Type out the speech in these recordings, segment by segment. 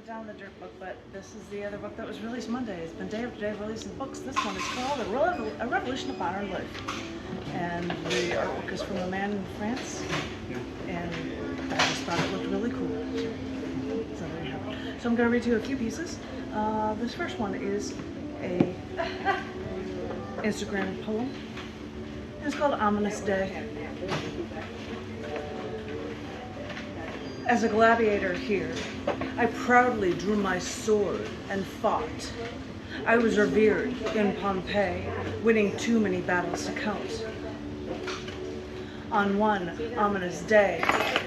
down the dirt book, but this is the other book that was released Monday. It's been day after day of releasing books. This one is called A Revolution of Modern Life. And the artwork is from a man in France. And I just thought it looked really cool. So there you have it. So I'm going to read you a few pieces. This first one is a Instagram poem. It's called Ominous Day. As a gladiator here, I proudly drew my sword and fought. I was revered in Pompeii, winning too many battles to count. On one ominous day,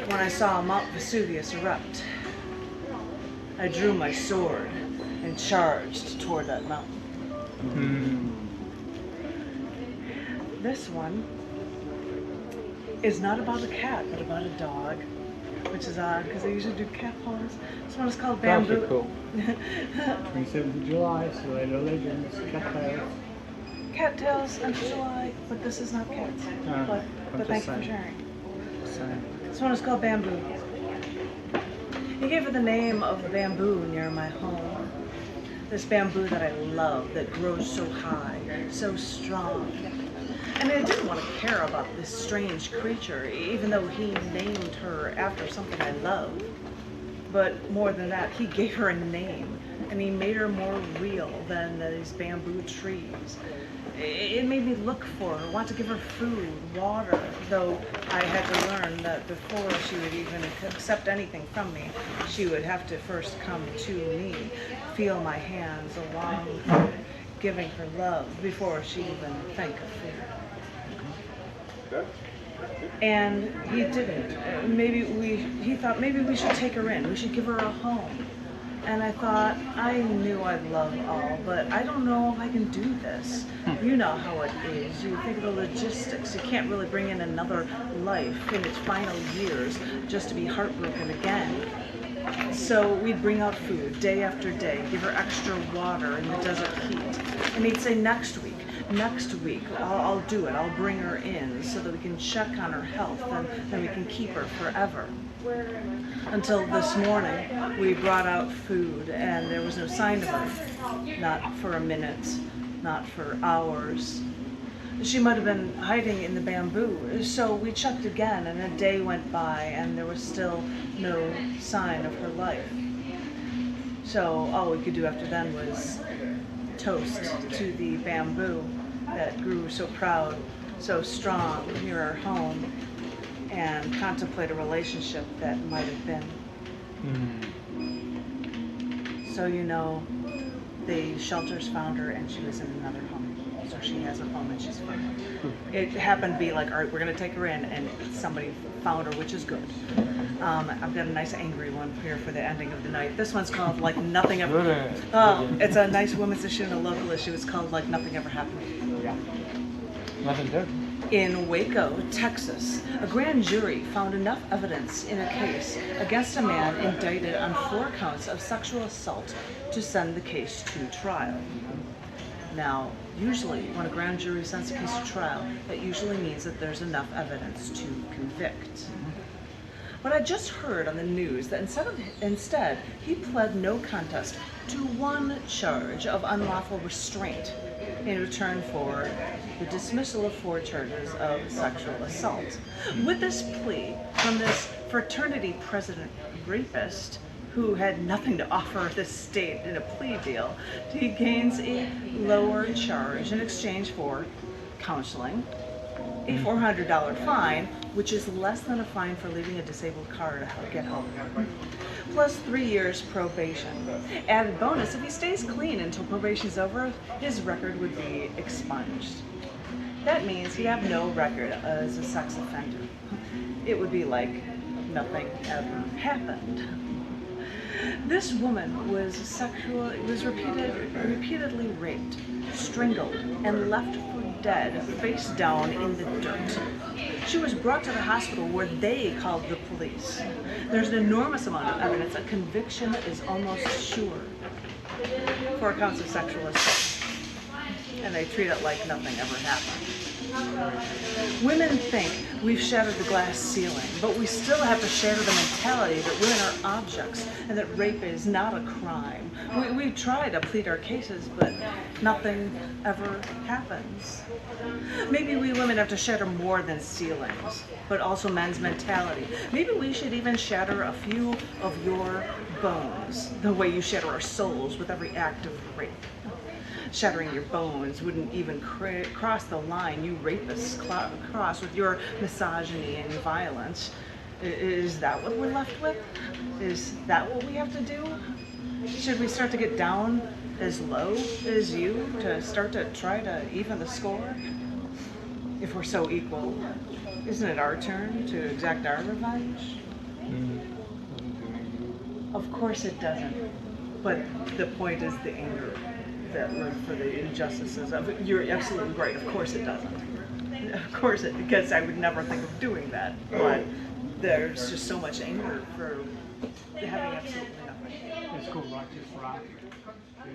when I saw Mount Vesuvius erupt, I drew my sword and charged toward that mountain. This one is not about a cat, but about a dog, which is odd because I usually do cat poems. This one is called Bamboo. That's cool. 27th of July, so later legends, cattails. Cattails and July, but this is not cats. But thank you for sharing. This one is called Bamboo. He gave it the name of bamboo near my home. This bamboo that I love, that grows so high, so strong. And I didn't want to care about this strange creature, even though he named her after something I love. But more than that, he gave her a name, and he made her more real than these bamboo trees. It made me look for her, want to give her food, water, though I had to learn that before she would even accept anything from me, she would have to first come to me, feel my hands along her, giving her love before she'd even think of food. And he didn't. He thought maybe we should take her in. We should give her a home. And I thought, I knew I'd love all, but I don't know if I can do this. You know how it is. You think of the logistics. You can't really bring in another life in its final years just to be heartbroken again. So we'd bring out food day after day, give her extra water in the desert heat. And he'd say, next week, I'll do it. I'll bring her in so that we can check on her health and then we can keep her forever. Until this morning, we brought out food and there was no sign of her. Not for a minute, not for hours. She might have been hiding in the bamboo. So we checked again and a day went by and there was still no sign of her life. So all we could do after then was toast to the bamboo that grew so proud, so strong near our home, and contemplate a relationship that might have been. So you know, the shelters found her and she was in another home. So she has a home and she's fine. It happened to be like, all right, we're gonna take her in, and somebody found her, which is good. I've got a nice angry one here for the ending of the night. This one's called Like Nothing Ever. It's a nice women's issue and a local issue. It's called Like Nothing Ever Happened. Yeah. Nothing did. In Waco, Texas, a grand jury found enough evidence in a case against a man indicted on 4 counts of sexual assault to send the case to trial. Now, usually when a grand jury sends a case to trial, that usually means that there's enough evidence to convict. But I just heard on the news that instead he pled no contest to 1 charge of unlawful restraint in return for the dismissal of 4 charges of sexual assault. With this plea from this fraternity president rapist who had nothing to offer the state in a plea deal, he gains a lower charge in exchange for counseling, a $400 fine, which is less than a fine for leaving a disabled car to get help, plus 3 years probation. Added bonus, if he stays clean until probation's over, his record would be expunged. That means he'd have no record as a sex offender. It would be like nothing ever happened. This woman was repeatedly raped, strangled, and left for dead, face down in the dirt. She was brought to the hospital where they called the police. There's an enormous amount of evidence that conviction is almost sure for counts of sexual assault. And they treat it like nothing ever happened. Women think we've shattered the glass ceiling, but we still have to shatter the mentality that women are objects and that rape is not a crime. We try to plead our cases, but nothing ever happens. Maybe we women have to shatter more than ceilings, but also men's mentality. Maybe we should even shatter a few of your bones, the way you shatter our souls with every act of rape. Shattering your bones wouldn't even cross the line you rapists cross with your misogyny and violence. Is that what we're left with? Is that what we have to do? Should we start to get down as low as you to start to try to even the score? If we're so equal, isn't it our turn to exact our revenge? Of course it doesn't. But the point is the anger that we're for the injustices of it. You're absolutely right. Of course it doesn't. Of course it, because I would never think of doing that. But there's just so much anger for having absolutely nothing. It's called righteous wrath. Yeah.